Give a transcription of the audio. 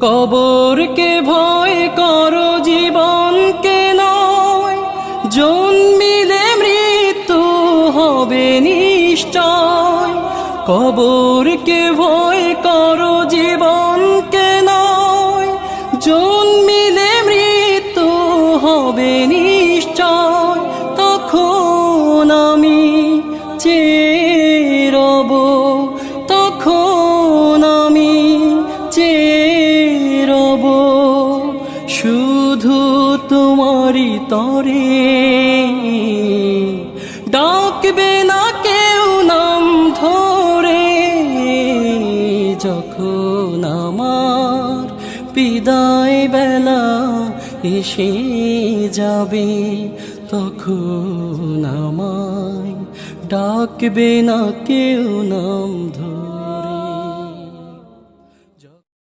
কবরকে ভয় করো জীবনকে নয়, জন্মিলে মৃত্যু হবে নিশ্চয়। কবরকে ভয় করো জীবনকে নয়, জন্মিলে মৃত্যু হবে নিশ্চয়। তখন আমি চেয়ে রব, তখন আমি চেয়ে রব শুধু তোমারই তরে। ডাকবে না কেউ নাম ধরে, যখন আমার বিদায় বেলা এসে যাবে, তখন আমায় ডাকবে না কেউ নাম